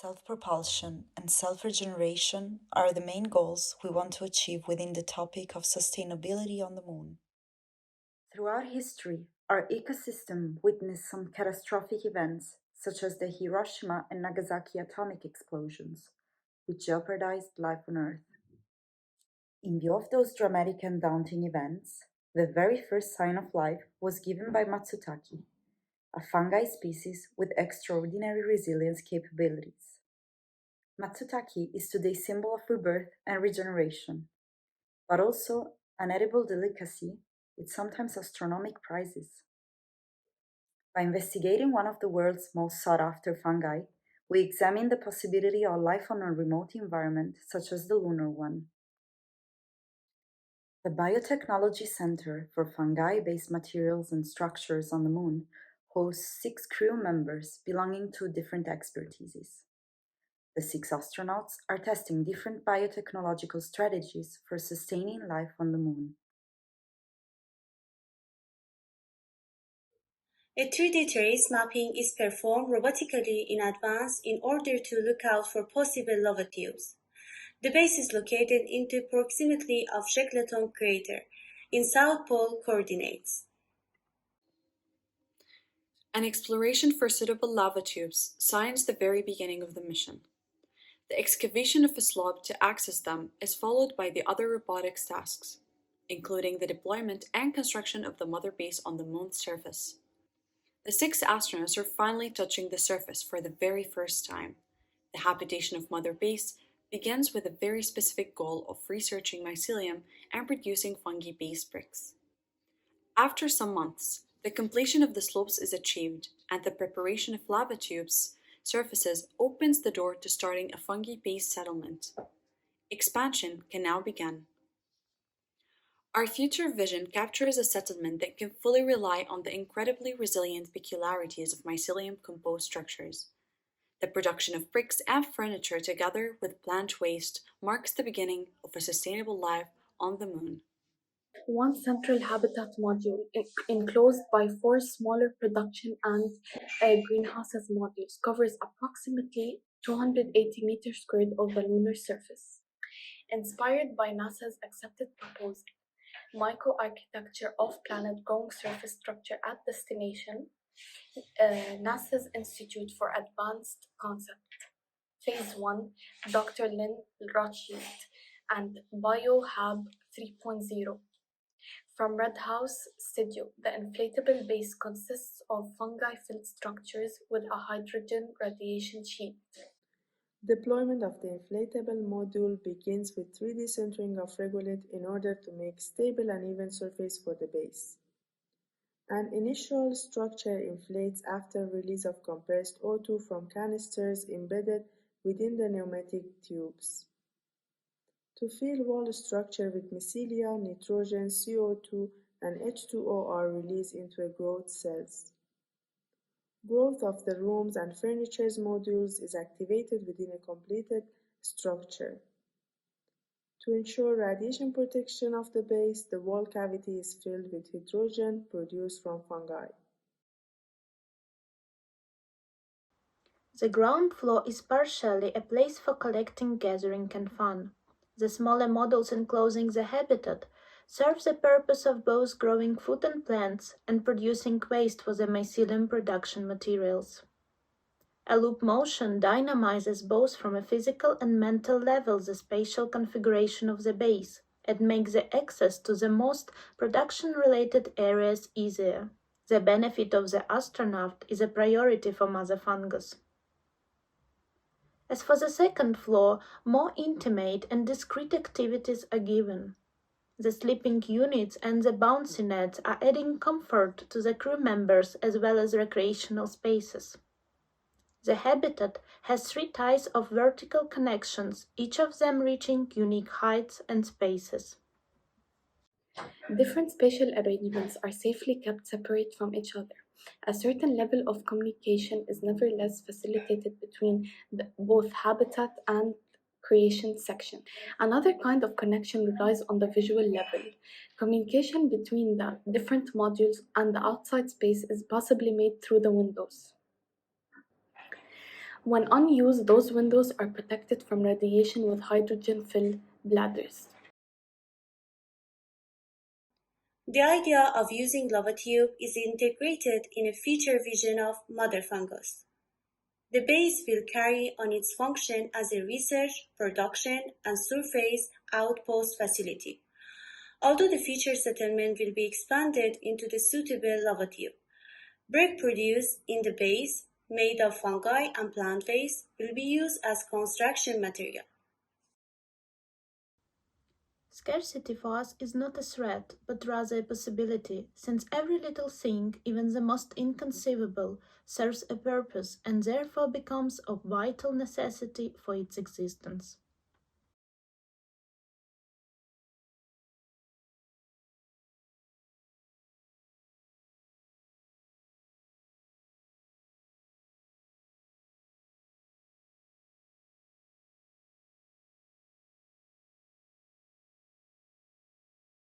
Self-propulsion and self-regeneration are the main goals we want to achieve within the topic of sustainability on the Moon. Throughout history, our ecosystem witnessed some catastrophic events, such as the Hiroshima and Nagasaki atomic explosions, which jeopardized life on Earth. In view of those dramatic and daunting events, the very first sign of life was given by Matsutake, a fungi species with extraordinary resilience capabilities. Matsutake is today a symbol of rebirth and regeneration, but also an edible delicacy with sometimes astronomical prizes. By investigating one of the world's most sought-after fungi, we examine the possibility of life on a remote environment such as the lunar one. The Biotechnology Center for Fungi-Based Materials and Structures on the Moon hosts 6 crew members belonging to different expertises. The 6 astronauts are testing different biotechnological strategies for sustaining life on the Moon. A 3D terrace mapping is performed robotically in advance in order to look out for possible lava tubes. The base is located in the proximity of Shackleton crater in South Pole coordinates. An exploration for suitable lava tubes signs the very beginning of the mission. The excavation of a slope to access them is followed by the other robotics tasks, including the deployment and construction of the mother base on the Moon's surface. The 6 astronauts are finally touching the surface for the very first time. The habitation of Mother Base begins with a very specific goal of researching mycelium and producing fungi-based bricks. After some months, the completion of the slopes is achieved, and the preparation of lava tubes surfaces opens the door to starting a fungi-based settlement. Expansion can now begin. Our future vision captures a settlement that can fully rely on the incredibly resilient peculiarities of mycelium-composed structures. The production of bricks and furniture together with plant waste marks the beginning of a sustainable life on the Moon. One central habitat module enclosed by 4 smaller production and greenhouses modules covers approximately 280 meters squared of the lunar surface. Inspired by NASA's accepted proposal, microarchitecture of planet-growing surface structure at destination, NASA's Institute for Advanced Concept, Phase 1, Dr. Lynn Rothschild, and BioHab 3.0. From Red House Studio, the inflatable base consists of fungi-filled structures with a hydrogen radiation sheet. Deployment of the inflatable module begins with 3D centering of regolith in order to make stable and even surface for the base. An initial structure inflates after release of compressed O2 from canisters embedded within the pneumatic tubes. To fill wall structure with mycelia, nitrogen, CO2, and H2O are released into growth cells. Growth of the rooms and furniture modules is activated within a completed structure. To ensure radiation protection of the base, the wall cavity is filled with hydrogen produced from fungi. The ground floor is partially a place for collecting, gathering, and fun. The smaller modules enclosing the habitat serve the purpose of both growing food and plants and producing waste for the mycelium production materials. A loop motion dynamizes both from a physical and mental level the spatial configuration of the base and makes the access to the most production-related areas easier. The benefit of the astronaut is a priority for Mother Fungus. As for the second floor, more intimate and discreet activities are given. The sleeping units and the bouncy nets are adding comfort to the crew members as well as recreational spaces. The habitat has 3 ties of vertical connections, each of them reaching unique heights and spaces. Different spatial arrangements are safely kept separate from each other. A certain level of communication is nevertheless facilitated between both habitat and creation section. Another kind of connection relies on the visual level. Communication between the different modules and the outside space is possibly made through the windows. When unused, those windows are protected from radiation with hydrogen-filled bladders. The idea of using lava tube is integrated in a future vision of Mother Fungus. The base will carry on its function as a research, production, and surface outpost facility, although the future settlement will be expanded into the suitable lava tube. Brick produced in the base, made of fungi and plant waste, will be used as construction material. Scarcity for us is not a threat, but rather a possibility, since every little thing, even the most inconceivable, serves a purpose and therefore becomes of vital necessity for its existence.